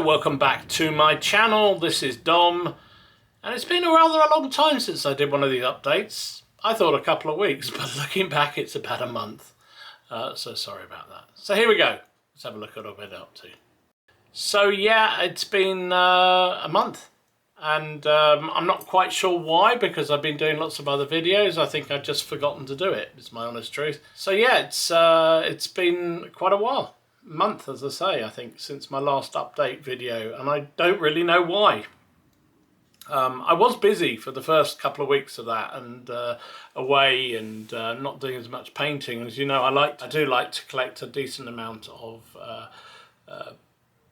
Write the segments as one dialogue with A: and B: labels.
A: welcome back to my channel. This is Dom, and it's been a long time since I did one of these updates. I thought a couple of weeks, but looking back it's about a month. So sorry about that. So here we go. Let's have a look at what I've been up to. So yeah, it's been a month, and I'm not quite sure why, because I've been doing lots of other videos. I think I've just forgotten to do it, is my honest truth. So yeah, it's been quite a while. Month, as I say, I think, since my last update video, and I don't really know why. I was busy for the first couple of weeks of that, and away, and not doing as much painting. As you know, I do like to collect a decent amount of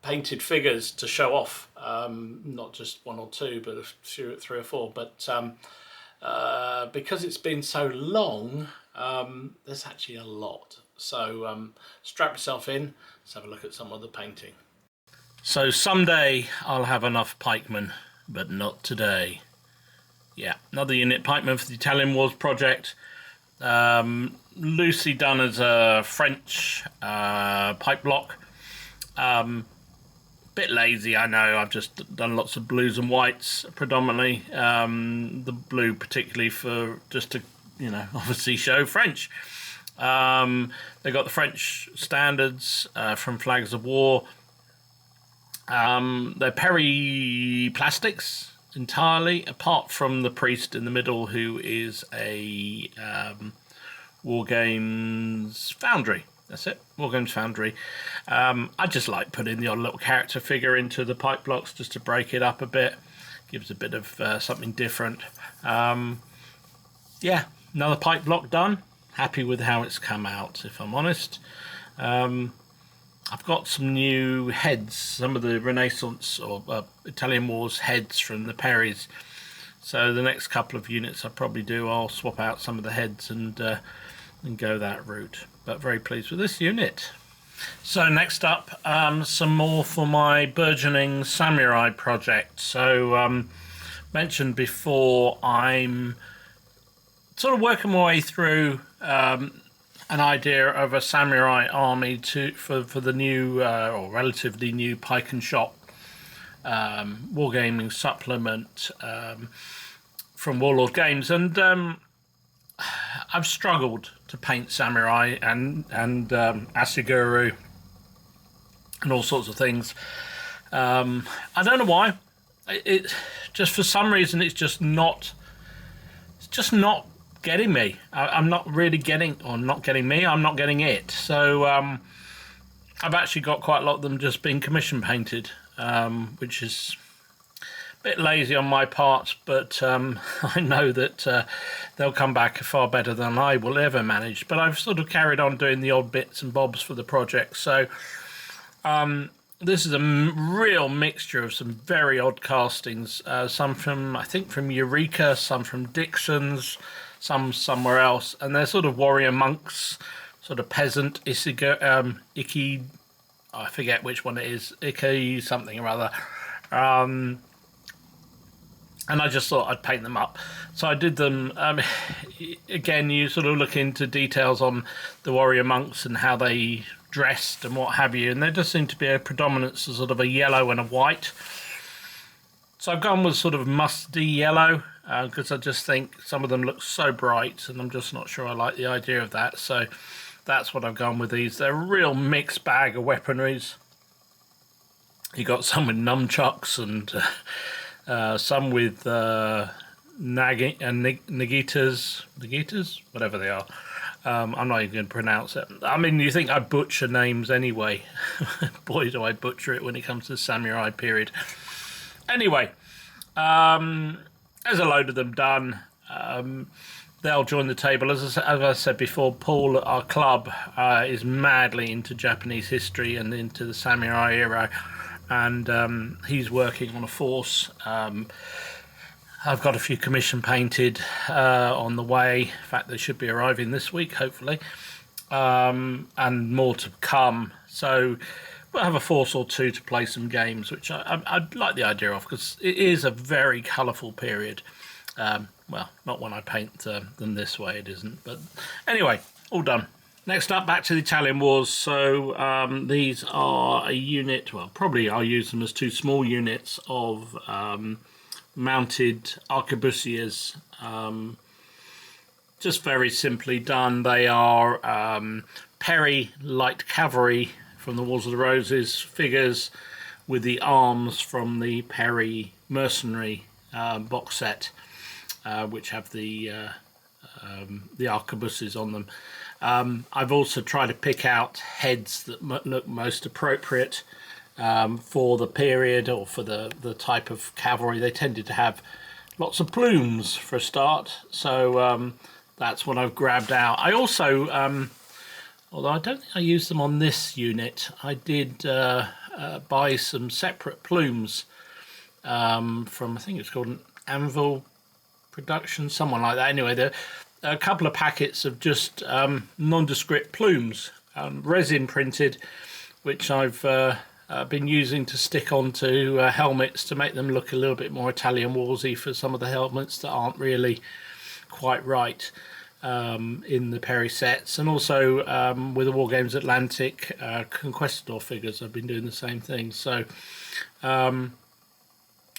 A: painted figures to show off, not just one or two, but a few, 3 or 4. But because it's been so long, there's actually a lot. So strap yourself in, let's have a look at some of the painting. So someday I'll have enough pikemen, but not today. Yeah, another unit pikemen for the Italian Wars project. Loosely done as a French pike block. Bit lazy, I know. I've just done lots of blues and whites predominantly. The blue particularly for just to, you know, obviously show French. They got the French standards from Flags of War. They're peri-plastics entirely, apart from the priest in the middle, who is a War Games Foundry. That's it, War Games Foundry. I just like putting the odd little character figure into the pipe blocks just to break it up a bit. Gives a bit of something different. Yeah, another pipe block done. Happy with how it's come out, if I'm honest. I've got some new heads, some of the Renaissance or Italian Wars heads from the Peris. So the next couple of units I probably do, I'll swap out some of the heads and go that route. But very pleased with this unit. So next up, some more for my burgeoning samurai project. So mentioned before, I'm sort of working my way through an idea of a samurai army for the new or relatively new Pike and Shot wargaming supplement from Warlord Games, and I've struggled to paint samurai and Ashiguru and all sorts of things. I don't know why. It just, for some reason, it's just not getting me. I'm not really getting, or not getting me, I'm not getting it. So I've actually got quite a lot of them just being commission painted, which is a bit lazy on my part, but I know that they'll come back far better than I will ever manage. But I've sort of carried on doing the odd bits and bobs for the project. So this is a real mixture of some very odd castings, some from, I think, from Eureka, some from Dixon's, some somewhere else, and they're sort of warrior monks, sort of peasant, Iki, I forget which one it is, Iki something or other, and I just thought I'd paint them up. So I did them. Again, you sort of look into details on the warrior monks and how they dressed and what have you, and there does seem to be a predominance of sort of a yellow and a white. So I've gone with sort of musty yellow, because I just think some of them look so bright, and I'm just not sure I like the idea of that. So that's what I've gone with these. They're a real mixed bag of weaponries. You got some with nunchucks and some with nagitas, whatever they are. I'm not even going to pronounce it. I mean, you think I butcher names anyway. Boy, do I butcher it when it comes to the samurai period. Anyway, there's a load of them done. They'll join the table. As I said before, Paul at our club is madly into Japanese history and into the samurai era, and he's working on a force. I've got a few commission painted on the way. In fact, they should be arriving this week, hopefully, and more to come. So we'll have a force or two to play some games, which I'd like the idea of, because it is a very colourful period. Well, not when I paint them this way, it isn't. But anyway, all done. Next up, back to the Italian Wars. So these are a unit, well, probably I'll use them as two small units of mounted arquebusiers. Just very simply done. They are Perry light cavalry from the Wars of the Roses figures with the arms from the Perry mercenary box set, which have the arquebusiers on them. I've also tried to pick out heads that look most appropriate for the period or for the type of cavalry. They tended to have lots of plumes for a start, so that's what I've grabbed out. I also, although I don't think I used them on this unit, I did buy some separate plumes from, I think it's called an Anvil Production, someone like that. Anyway, there are a couple of packets of just nondescript plumes, resin printed, which I've been using to stick onto helmets to make them look a little bit more Italian warsy for some of the helmets that aren't really quite right in the Perry sets. And also with the Wargames Atlantic Conquistador figures, I've been doing the same thing. So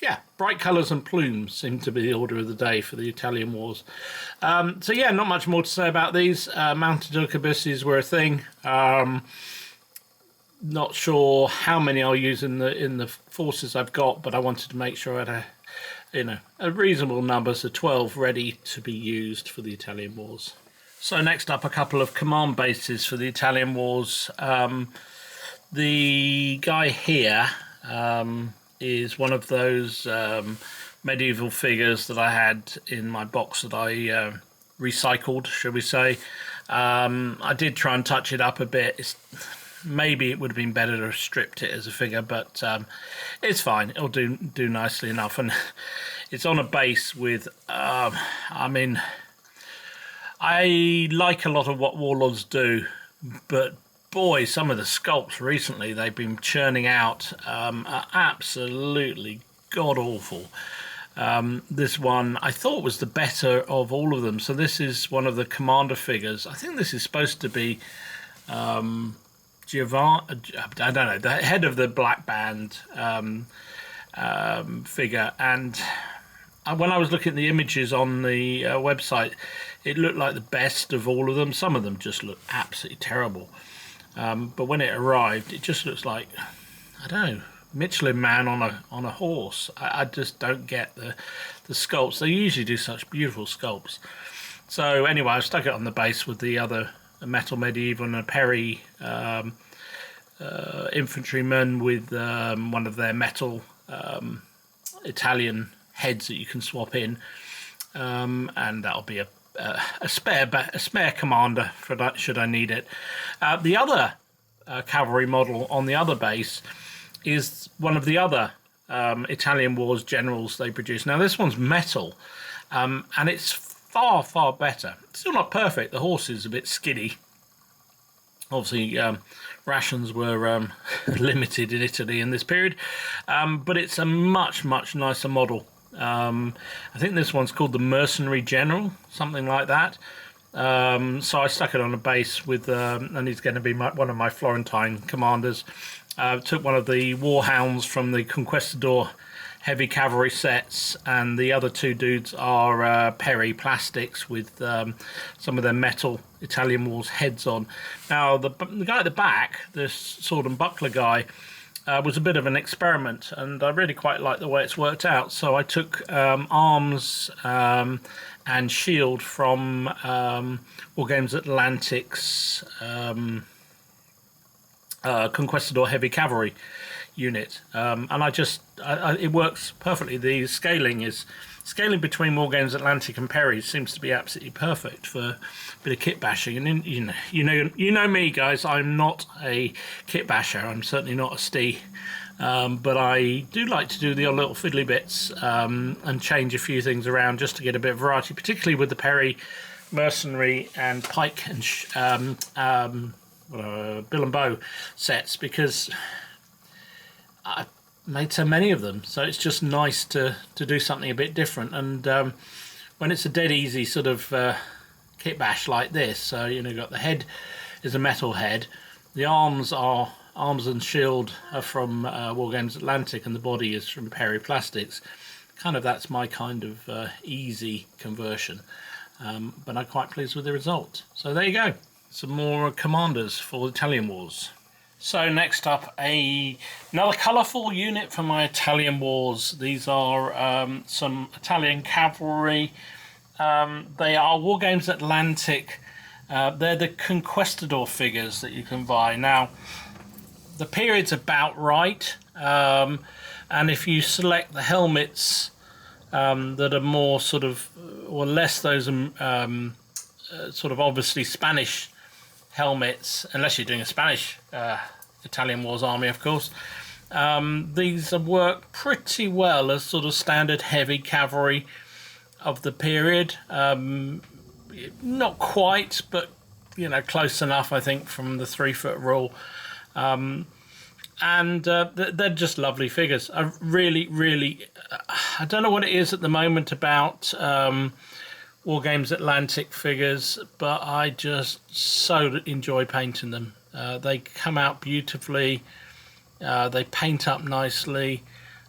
A: yeah, bright colours and plumes seem to be the order of the day for the Italian Wars. So yeah, not much more to say about these. Mounted arquebusiers were a thing. Not sure how many I'll use in the forces I've got, but I wanted to make sure I had a reasonable number, so 12 ready to be used for the Italian Wars. So next up, a couple of command bases for the Italian Wars. The guy here is one of those medieval figures that I had in my box that I recycled, shall we say. I did try and touch it up a bit. Maybe it would have been better to have stripped it as a figure, but it's fine. It'll do nicely enough. And it's on a base with, I mean, I like a lot of what Warlords do, but boy, some of the sculpts recently they've been churning out are absolutely god-awful. This one I thought was the better of all of them. So this is one of the commander figures. I think this is supposed to be Giovanni, I don't know, the head of the Black Band figure. And when I was looking at the images on the website, it looked like the best of all of them. Some of them just look absolutely terrible. But when it arrived, it just looks like, I don't know, Michelin Man on a horse. I just don't get the sculpts. They usually do such beautiful sculpts. So anyway, I stuck it on the base with the other metal medieval and a Perry infantryman with one of their metal Italian heads that you can swap in, and that'll be a spare commander for that should I need it. The other cavalry model on the other base is one of the other Italian Wars generals they produce. Now this one's metal, and it's far better. It's still not perfect. The horse is a bit skinny. Obviously, rations were limited in Italy in this period, but it's a much nicer model. I think this one's called the Mercenary General, something like that. So I stuck it on a base with, and he's going to be one of my Florentine commanders. Took one of the Warhounds from the Conquistador heavy cavalry sets, and the other two dudes are Perry plastics with some of their metal Italian Wars heads on. Now the guy at the back, this sword and buckler guy, was a bit of an experiment, and I really quite like the way it's worked out. So I took arms and shield from Wargames Atlantic's Conquistador heavy cavalry unit, and it works perfectly. The scaling between Wargames Atlantic and Perry seems to be absolutely perfect for a bit of kit bashing. And you know me, guys. I'm not a kit basher. I'm certainly not a Stee, but I do like to do the odd little fiddly bits and change a few things around just to get a bit of variety, particularly with the Perry mercenary and pike and bill and bow sets, because I made so many of them, so it's just nice to do something a bit different. And when it's a dead easy sort of kit bash like this, so you've got the head is a metal head. The arms and shield are from Wargames Atlantic, and the body is from Perry Plastics. Kind of that's my kind of easy conversion, but I'm quite pleased with the result. So there you go, some more commanders for the Italian Wars. So next up, another colourful unit for my Italian Wars. These are some Italian cavalry. They are Wargames Atlantic. They're the Conquistador figures that you can buy. Now, the period's about right, and if you select the helmets that are more sort of, or less those sort of obviously Spanish helmets, unless you're doing a Spanish Italian Wars army, of course, these work pretty well as sort of standard heavy cavalry of the period. Not quite, but you know, close enough, I think, from the 3-foot rule. And they're just lovely figures. I really, I don't know what it is at the moment about Wargames Atlantic figures, but I just so enjoy painting them. They come out beautifully. They paint up nicely.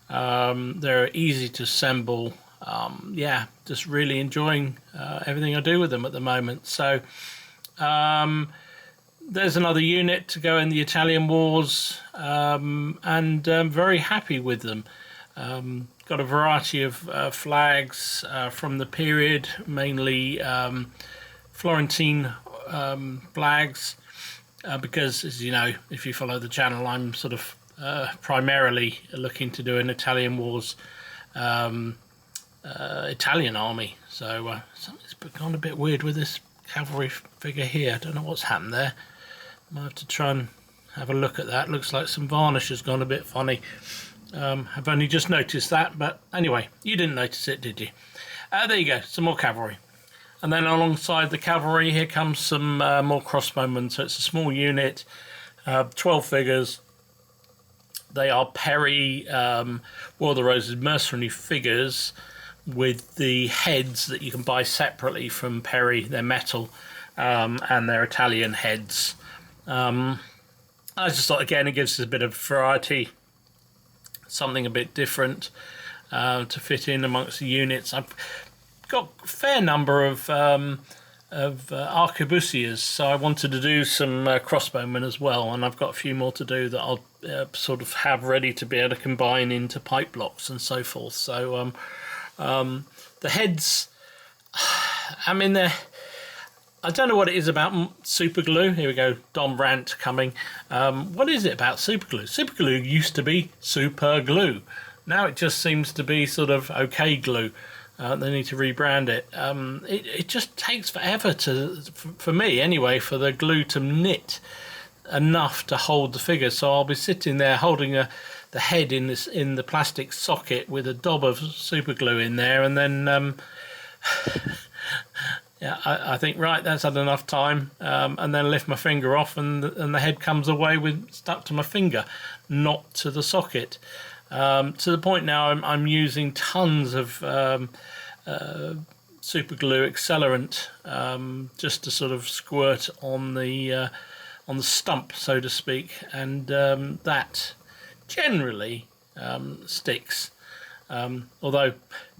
A: They're easy to assemble. Yeah, just really enjoying everything I do with them at the moment. So there's another unit to go in the Italian Wars, and I'm very happy with them. Got a variety of flags from the period, mainly Florentine flags, because, as you know, if you follow the channel, I'm sort of primarily looking to do an Italian Wars Italian army. So something's gone a bit weird with this cavalry figure here. I don't know what's happened there. Might have to try and have a look at that. Looks like some varnish has gone a bit funny. I've only just noticed that, but anyway, you didn't notice it, did you? There you go, some more cavalry. And then alongside the cavalry, here comes some more crossbowmen. So it's a small unit, 12 figures. They are Perry War of the Roses mercenary figures with the heads that you can buy separately from Perry. They're metal, and they're Italian heads. I just thought, again, it gives us a bit of variety, something a bit different to fit in amongst the units. I've got a fair number of arquebusiers, so I wanted to do some crossbowmen as well, and I've got a few more to do that I'll sort of have ready to be able to combine into pipe blocks and so forth. So the heads, I mean, I don't know what it is about super glue. Here we go, Dom Rant coming. What is it about super glue? Super glue used to be super glue. Now it just seems to be sort of okay glue. They need to rebrand it. It just takes forever for me anyway, for the glue to knit enough to hold the figure. So I'll be sitting there holding the head in the plastic socket with a dob of super glue in there, and then yeah, I think, right, that's had enough time, and then lift my finger off, and the head comes away stuck to my finger, not to the socket. To the point now I'm using tons of super glue accelerant just to sort of squirt on the stump, so to speak, and that generally sticks. Although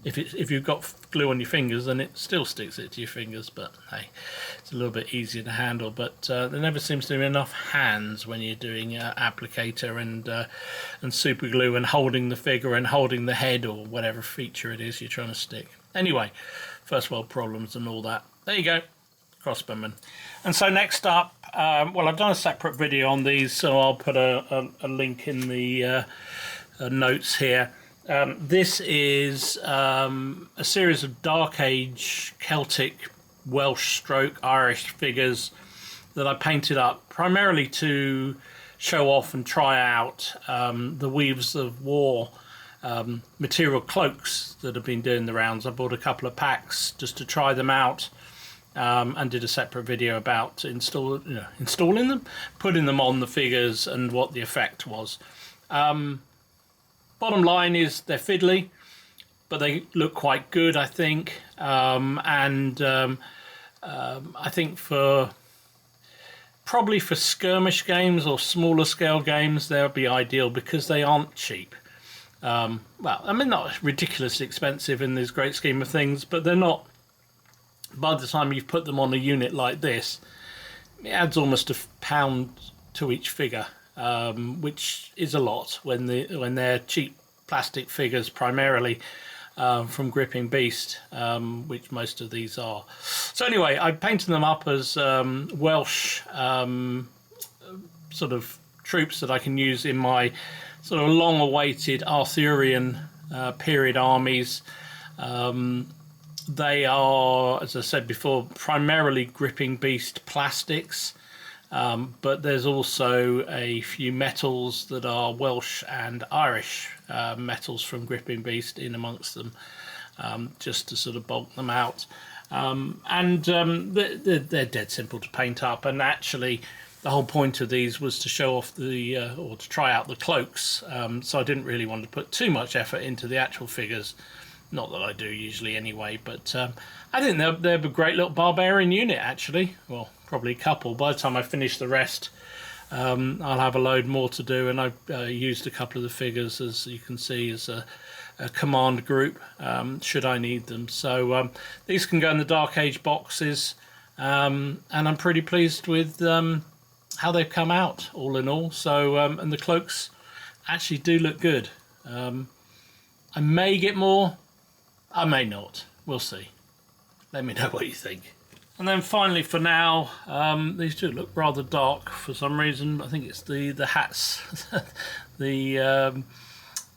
A: if you've got glue on your fingers, then it still sticks it to your fingers, but hey, it's a little bit easier to handle. But there never seems to be enough hands when you're doing applicator and super glue and holding the figure and holding the head or whatever feature it is you're trying to stick. Anyway, first world problems and all that. There you go, crossbowmen. And so next up, well, I've done a separate video on these, so I'll put a link in the notes here. This is a series of Dark Age Celtic, Welsh stroke Irish figures that I painted up primarily to show off and try out the Weaves of War material cloaks that have been doing the rounds. I bought a couple of packs just to try them out, and did a separate video about installing them, putting them on the figures and what the effect was. Bottom line is they're fiddly, but they look quite good, I think. I think for probably for skirmish games or smaller scale games, they'll be ideal because they aren't cheap. Well, I mean, not ridiculously expensive in this great scheme of things, but they're not. By the time you've put them on a unit like this, it adds almost £1 to each figure, which is a lot when they're cheap plastic figures primarily from Gripping Beast, which most of these are. So anyway, I painted them up as Welsh sort of troops that I can use in my sort of long-awaited Arthurian period armies. They are, as I said before, primarily Gripping Beast plastics, but there's also a few metals that are Welsh and Irish metals from Gripping Beast in amongst them, just to sort of bulk them out. They're dead simple to paint up, and actually the whole point of these was to show off or to try out the cloaks, so I didn't really want to put too much effort into the actual figures. Not that I do usually anyway, but I think they're a great little barbarian unit, actually. Well, probably a couple. By the time I finish the rest, I'll have a load more to do, and I've used a couple of the figures, as you can see, as a command group, should I need them. So these can go in the Dark Age boxes, and I'm pretty pleased with how they've come out, all in all. So, and the cloaks actually do look good. I may get more. I may not. We'll see. Let me know what you think. And then finally, for now, these do look rather dark for some reason. I think it's the hats that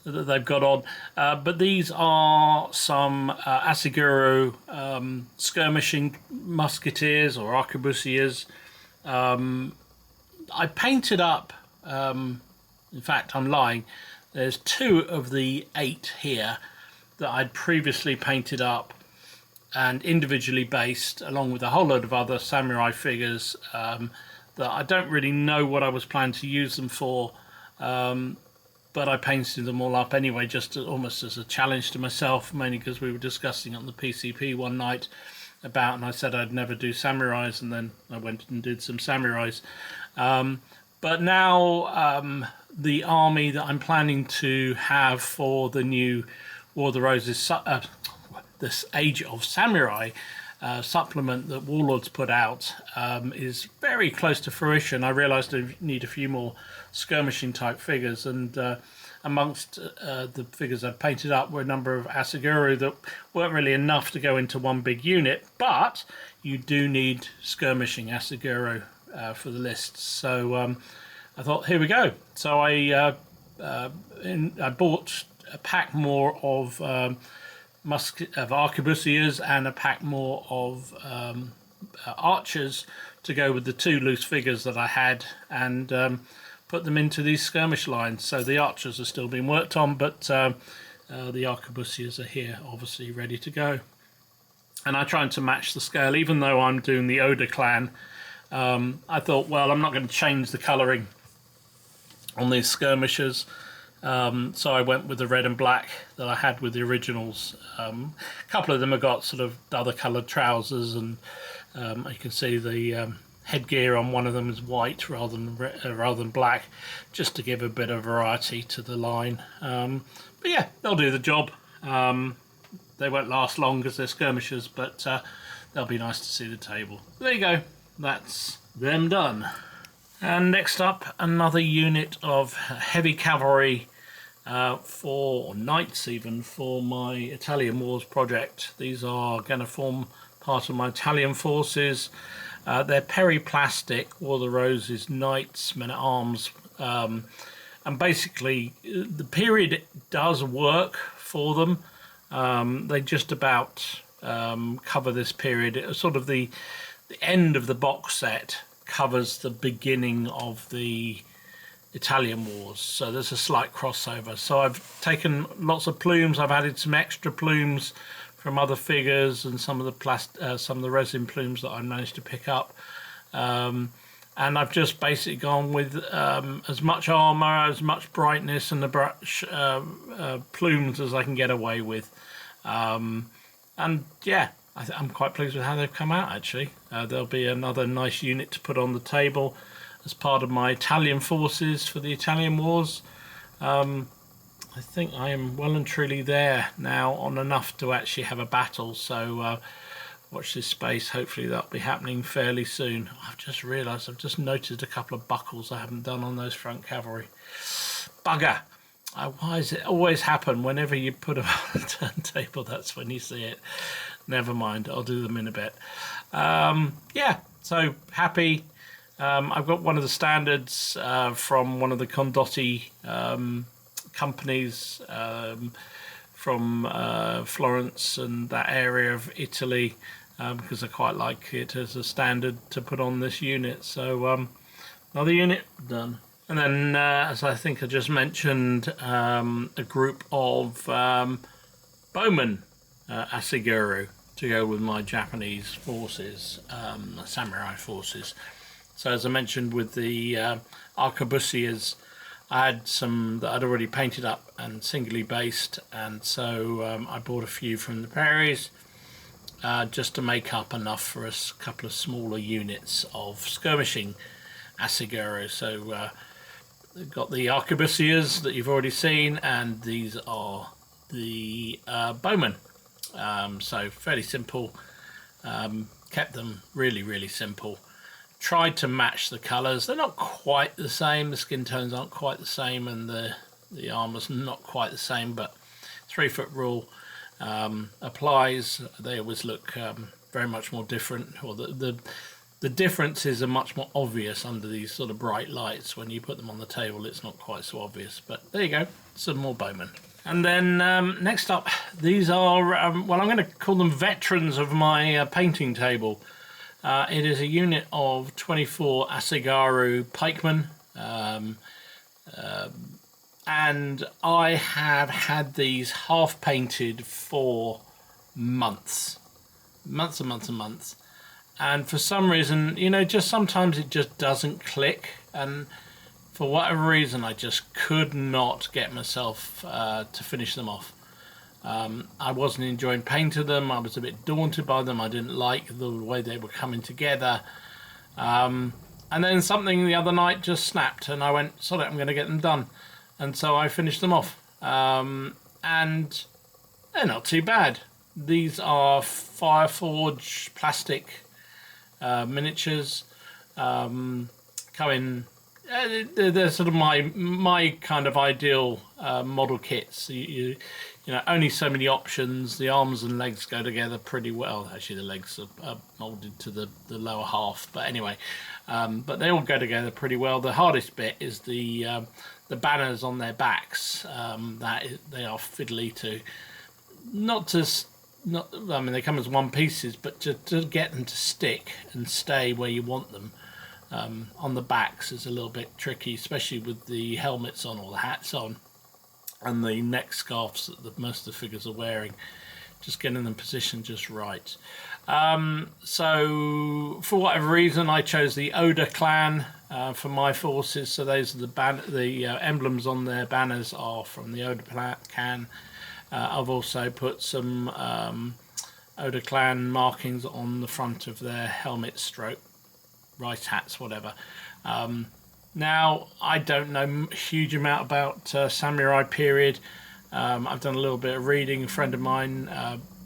A: they've got on. But these are some Ashiguru skirmishing musketeers or arquebusiers. I painted up, in fact, I'm lying. There's 2 of the 8 here that I'd previously painted up and individually based, along with a whole load of other samurai figures that I don't really know what I was planning to use them for, but I painted them all up anyway, just almost as a challenge to myself, mainly because we were discussing on the PCP one night about, and I said I'd never do samurais, and then I went and did some samurais. But now the army that I'm planning to have for the new War of the Roses, this Age of Samurai supplement that Warlords put out is very close to fruition. I realised I need a few more skirmishing type figures, and amongst the figures I've painted up were a number of Ashiguru that weren't really enough to go into one big unit, but you do need skirmishing Ashiguru for the list. So I thought, here we go. So I bought a pack more of arquebusiers and a pack more of archers to go with the 2 loose figures that I had, and put them into these skirmish lines. So the archers are still being worked on, but the arquebusiers are here, obviously ready to go. And I'm trying to match the scale, even though I'm doing the Oda clan. I thought, well, I'm not going to change the colouring on these skirmishers. So I went with the red and black that I had with the originals. A couple of them have got sort of other coloured trousers, and you can see the headgear on one of them is white rather than black, just to give a bit of variety to the line. But yeah, they'll do the job. They won't last long because they're skirmishers, but they'll be nice to see the table. There you go. That's them done. And next up, another unit of heavy cavalry for knights, even for my Italian Wars project. These are going to form part of my Italian forces. They're periplastic War of the Roses knights, men-at-arms, and basically the period does work for them. They just about cover this period. It was sort of the end of the box set covers the beginning of the Italian Wars, so there's a slight crossover. So I've taken lots of plumes. I've added some extra plumes from other figures and some of the resin plumes that I managed to pick up, and I've just basically gone with as much armor, as much brightness, and the brush plumes as I can get away with. And yeah, I'm quite pleased with how they've come out, actually. There'll be another nice unit to put on the table as part of my Italian forces for the Italian wars. I think I am well and truly there now on enough to actually have a battle, so watch this space. Hopefully that'll be happening fairly soon. I've just realised, I've just noticed a couple of buckles I haven't done on those front cavalry. Bugger! Why does it always happen whenever you put them on the turntable? That's when you see it. Never mind, I'll do them in a bit. Yeah, so happy. I've got one of the standards from one of the Condotti companies from Florence and that area of Italy, because I quite like it as a standard to put on this unit. So another unit done. And then, as I think I just mentioned, a group of bowmen, Ashiguru, to go with my Japanese forces, samurai forces. So as I mentioned with the arquebusiers, I had some that I'd already painted up and singly based, and so I bought a few from the prairies just to make up enough for a couple of smaller units of skirmishing Ashiguru. So they've got the arquebusiers that you've already seen, and these are the bowmen. So fairly simple, kept them really simple. Tried to match the colours. They're not quite the same, the skin tones aren't quite the same, and the armour's not quite the same, but 3-foot rule applies. They always look very much more different, or the differences are much more obvious under these sort of bright lights. When you put them on the table, it's not quite so obvious, but there you go, some more bowmen. And then next up, these are, well, I'm going to call them veterans of my painting table. It is a unit of 24 Ashiguru pikemen, and I have had these half painted for months, and for some reason, you know, just sometimes it just doesn't click, and for whatever reason I just could not get myself to finish them off. I wasn't enjoying painting them. I was a bit daunted by them. I didn't like the way they were coming together. And then something the other night just snapped, and I went, sorry, I'm going to get them done. And so I finished them off. And they're not too bad. These are Fireforge plastic miniatures. They're sort of my kind of ideal model kits. You know, only so many options. The arms and legs go together pretty well. Actually, the legs are moulded to the lower half, but anyway, but they all go together pretty well. The hardest bit is the banners on their backs. They are fiddly to I mean, they come as one pieces, but to get them to stick and stay where you want them on the backs is a little bit tricky, especially with the helmets on or the hats on, and the neck scarves that most of the figures are wearing, just getting them positioned just right. So for whatever reason, I chose the Oda clan for my forces. So those are the emblems on their banners are from the Oda clan. I've also put some Oda clan markings on the front of their helmet stroke, rice hats, whatever. Now, I don't know a huge amount about samurai period. I've done a little bit of reading. A friend of mine,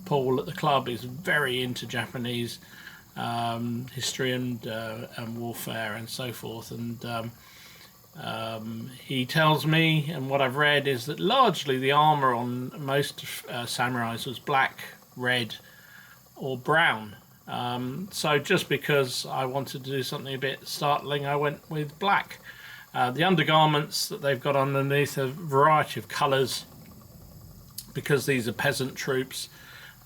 A: Paul at the club, is very into Japanese history and warfare and so forth. And he tells me, and what I've read is that largely the armour on most samurais was black, red, or brown. So just because I wanted to do something a bit startling, I went with black. The undergarments that they've got underneath a variety of colours, because these are peasant troops.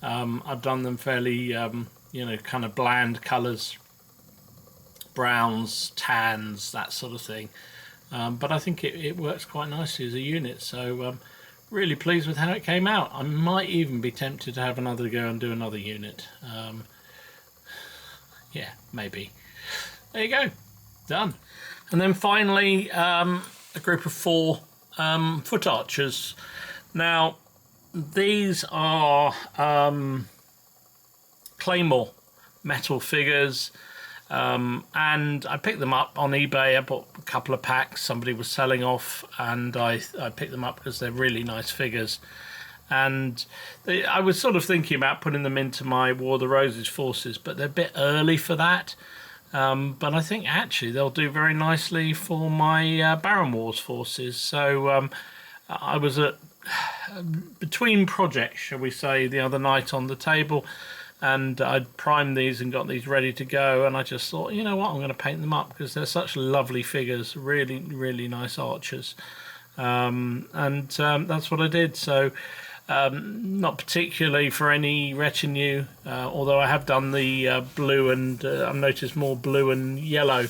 A: I've done them fairly, kind of bland colours, browns, tans, that sort of thing. But I think it works quite nicely as a unit, so really pleased with how it came out. I might even be tempted to have another go and do another unit. Yeah, maybe. There you go, done. And then finally, a group of 4 foot archers. Now, these are Claymore metal figures. And I picked them up on eBay. I bought a couple of packs somebody was selling off, and I picked them up because they're really nice figures. And I was sort of thinking about putting them into my War of the Roses forces, but they're a bit early for that. But I think actually they'll do very nicely for my Baron Wars forces. So I was between projects, shall we say, the other night on the table, and I'd primed these and got these ready to go, and I just thought, you know what, I'm going to paint them up because they're such lovely figures, really, really nice archers. That's what I did. So not particularly for any retinue, although I have done the blue and I've noticed more blue and yellow,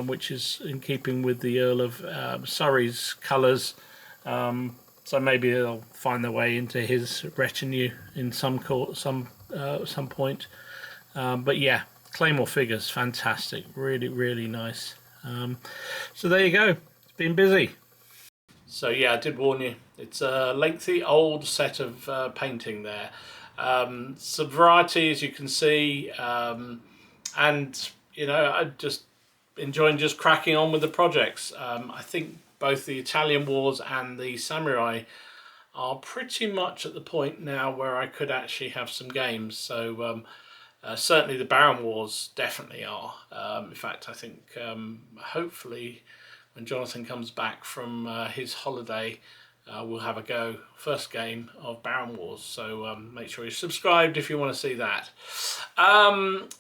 A: which is in keeping with the Earl of Surrey's colours. So maybe they'll find their way into his retinue in some point. But yeah, Claymore figures, fantastic, really, really nice. So there you go. It's been busy. So yeah, I did warn you. It's a lengthy old set of painting there. Some variety, as you can see, and you know, I'm just enjoying just cracking on with the projects. I think both the Italian Wars and the Samurai are pretty much at the point now where I could actually have some games. So certainly the Baron Wars definitely are. In fact, I think hopefully when Jonathan comes back from his holiday, we'll have a go. First game of Baron Wars. So make sure you're subscribed if you want to see that.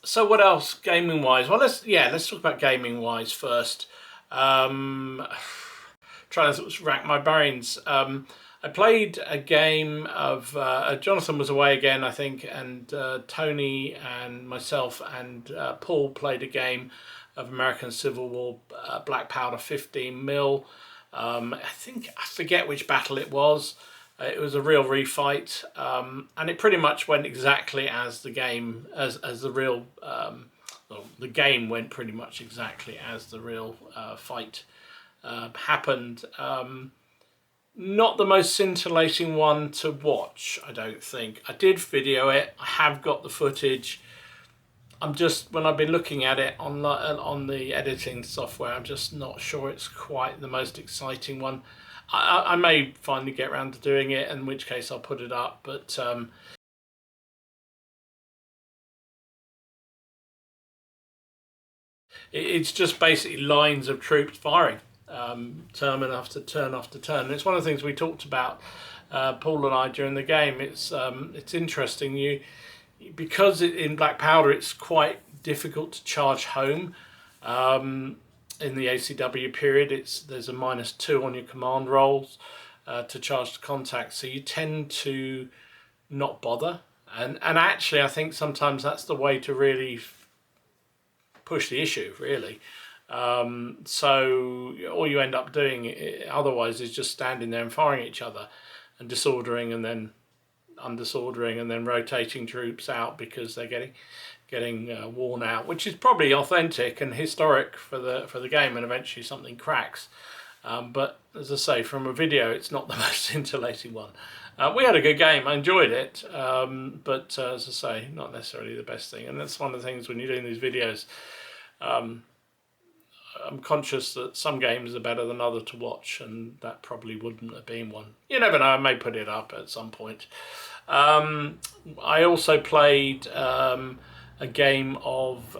A: So what else gaming wise? Well, let's talk about gaming wise first. Trying to rack my brains. I played a game of Jonathan was away again, I think, and Tony and myself and Paul played a game of American Civil War Black Powder 15mm. I forget which battle it was. It was a real refight, and it pretty much went exactly as the game the game went pretty much exactly as the real fight happened. Not the most scintillating one to watch, I don't think. I did video it. I have got the footage. I'm just, when I've been looking at it on the editing software, I'm just not sure it's quite the most exciting one. I may finally get around to doing it, in which case I'll put it up, but it's just basically lines of troops firing, turn after turn after turn. And it's one of the things we talked about, Paul and I, during the game. It's interesting, because in Black Powder it's quite difficult to charge home. In the ACW period, there's a -2 on your command rolls to charge to contact, so you tend to not bother. And actually, I think sometimes that's the way to really push the issue, really. So all you end up doing otherwise is just standing there and firing at each other and disordering and then undisordering and then rotating troops out because they're getting worn out, which is probably authentic and historic for the game, and eventually something cracks. But as I say, from a video, it's not the most scintillating one. We had a good game. I enjoyed it, but as I say, not necessarily the best thing. And that's one of the things when you're doing these videos. I'm conscious that some games are better than others to watch, and that probably wouldn't have been one. You never know, I may put it up at some point. I also played a game of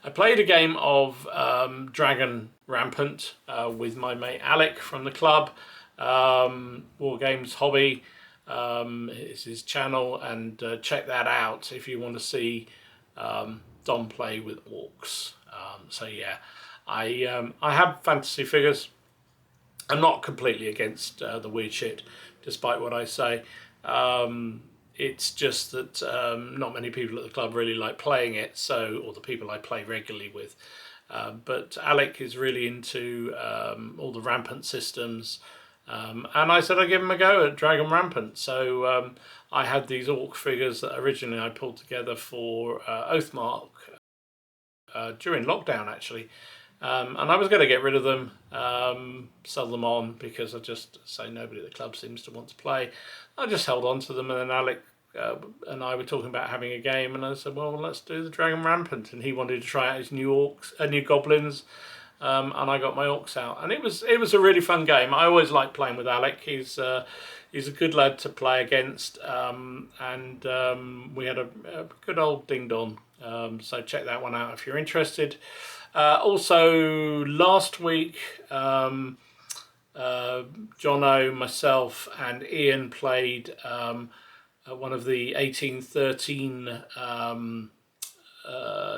A: I played a game of Dragon Rampant with my mate Alec from the club. War Games Hobby is his channel, and check that out if you want to see Dom play with orcs. So yeah, I have fantasy figures. I'm not completely against the weird shit, despite what I say. It's just that not many people at the club really like playing it, or the people I play regularly with. But Alec is really into all the Rampant systems, and I said I'd give him a go at Dragon Rampant. So I had these orc figures that originally I pulled together for Oathmark during lockdown, actually. And I was going to get rid of them, sell them on, because I just say nobody at the club seems to want to play. I just held on to them, and then Alec and I were talking about having a game, and I said, well, let's do the Dragon Rampant, and he wanted to try out his new new goblins, and I got my orcs out, and it was a really fun game. I always like playing with Alec. He's a good lad to play against, and we had a good old ding dong. So check that one out if you're interested. Also, last week, Jono, myself, and Ian played one of the 1813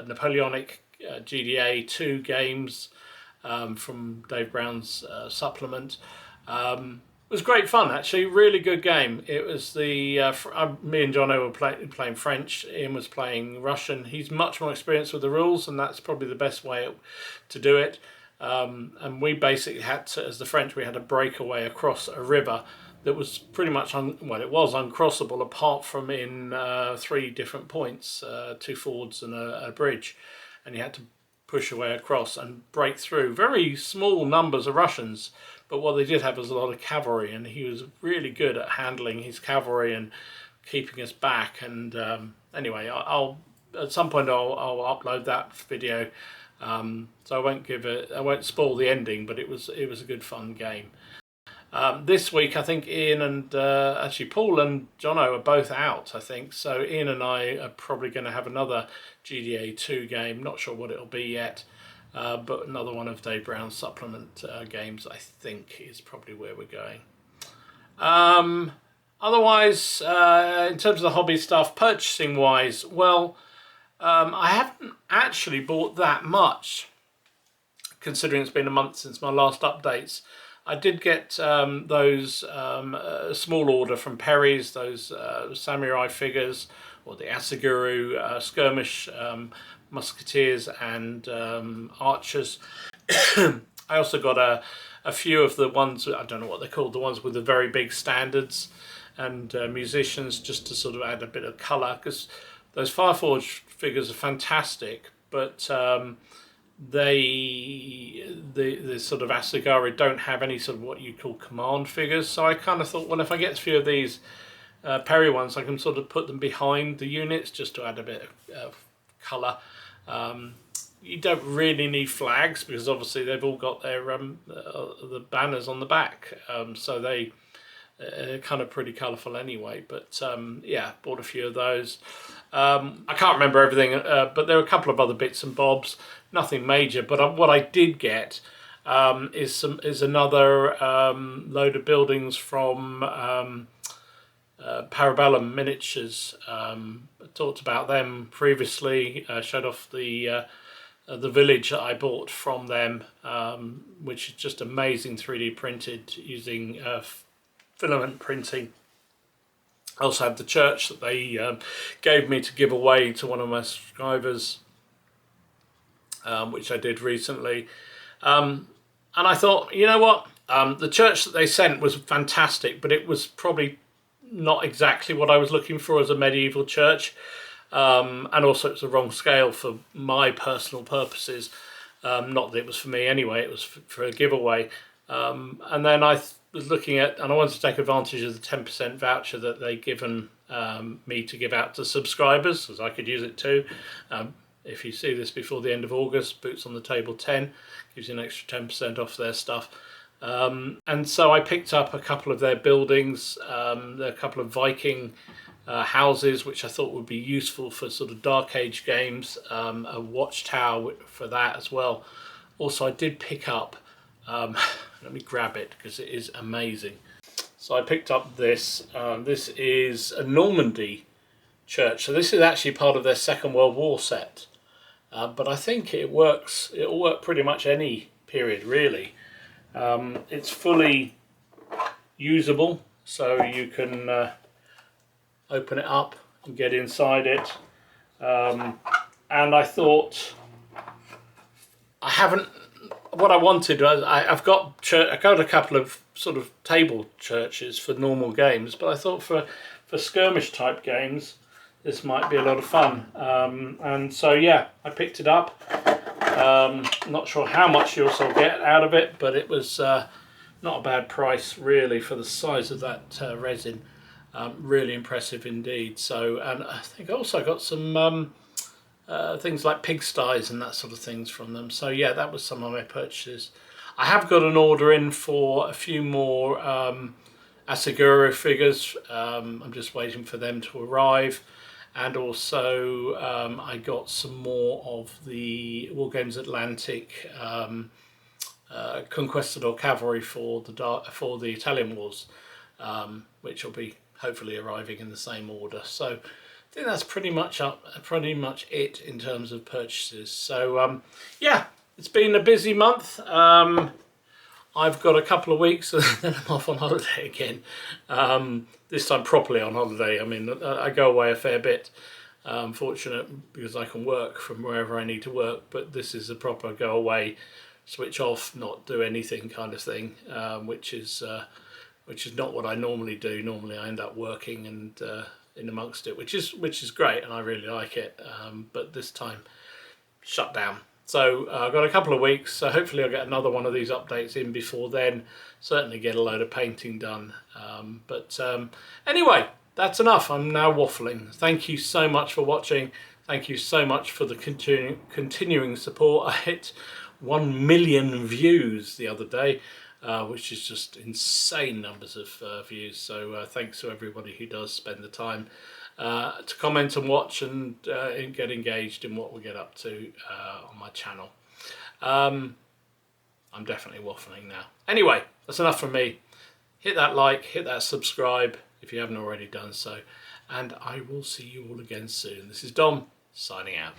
A: Napoleonic GDA2 games from Dave Brown's supplement. It was great fun, actually. Really good game. It was the me and Jono were playing French. Ian was playing Russian. He's much more experienced with the rules, and that's probably the best way to do it. And we basically had to, as the French, we had to break away across a river that was pretty much it was uncrossable apart from in 3 different points, 2 fords and a bridge, and you had to push away across and break through very small numbers of Russians. But what they did have was a lot of cavalry, and he was really good at handling his cavalry and keeping us back. And anyway, I'll at some point I'll upload that video. So I won't spoil the ending, but it was a good fun game. This week I think Ian and actually Paul and Jono are both out, I think. So Ian and I are probably going to have another GDA2 game. Not sure what it'll be yet. But another one of Dave Brown's supplement games, I think, is probably where we're going. Otherwise, in terms of the hobby stuff, purchasing-wise, well, I haven't actually bought that much, considering it's been a month since my last updates. I did get those small order from Perry's, those samurai figures, or the Ashiguru skirmish musketeers and archers. I also got a few of the ones, I don't know what they're called, the ones with the very big standards and musicians, just to sort of add a bit of colour, because those Fireforge figures are fantastic, but the sort of Asagari don't have any sort of what you call command figures. So I kind of thought, well, if I get a few of these Perry ones, I can sort of put them behind the units just to add a bit of colour. You don't really need flags because obviously they've all got their the banners on the back, so they kind of pretty colourful anyway. But yeah, bought a few of those. I can't remember everything, but there were a couple of other bits and bobs, nothing major. But what I did get is another load of buildings from Parabellum Miniatures. I talked about them previously. Showed off the village that I bought from them, which is just amazing 3D printed using filament printing. I also had the church that they gave me to give away to one of my subscribers, which I did recently. And I thought, you know what, the church that they sent was fantastic, but it was probably not exactly what I was looking for as a medieval church, and also it's the wrong scale for my personal purposes. Not that it was for me anyway, it was for a giveaway. And then I was looking at, and I wanted to take advantage of the 10% voucher that they'd given me to give out to subscribers, as I could use it too. If you see this before the end of August, Boots on the Table 10 gives you an extra 10% off their stuff. And so I picked up a couple of their buildings, a couple of Viking houses, which I thought would be useful for sort of Dark Age games, a watchtower for that as well. Also, I did pick up, let me grab it because it is amazing. So I picked up this, this is a Normandy church. So this is actually part of their Second World War set. But I think it'll work pretty much any period, really. It's fully usable, so you can open it up and get inside it. And I thought, what I wanted was, I've got a couple of sort of table churches for normal games, but I thought for skirmish type games, this might be a lot of fun. And so yeah, I picked it up. Not sure how much you'll also get out of it, but it was not a bad price really for the size of that resin. Really impressive indeed. So, and I think I also got some things like pigsties and that sort of things from them. So yeah, that was some of my purchases. I have got an order in for a few more Ashiguru figures. I'm just waiting for them to arrive. And also I got some more of the Wargames Atlantic Conquistador cavalry for the Italian wars, which will be hopefully arriving in the same order. So I think that's pretty much it in terms of purchases. So yeah, it's been a busy month. I've got a couple of weeks and then I'm off on holiday again. This time properly on holiday. I mean, I go away a fair bit. Fortunate because I can work from wherever I need to work, but this is a proper go away, switch off, not do anything kind of thing, which is not what I normally do. Normally I end up working and in amongst it, which is great, and I really like it. But this time, shut down. So I've got a couple of weeks, so hopefully I'll get another one of these updates in before then. Certainly get a load of painting done. But anyway, that's enough. I'm now waffling. Thank you so much for watching. Thank you so much for the continuing support. I hit 1 million views the other day, which is just insane numbers of views. So thanks to everybody who does spend the time to comment and watch and get engaged in what we get up to on my channel. I'm definitely waffling now. Anyway, that's enough from me. Hit that like, hit that subscribe if you haven't already done so, and I will see you all again soon. This is Dom, signing out.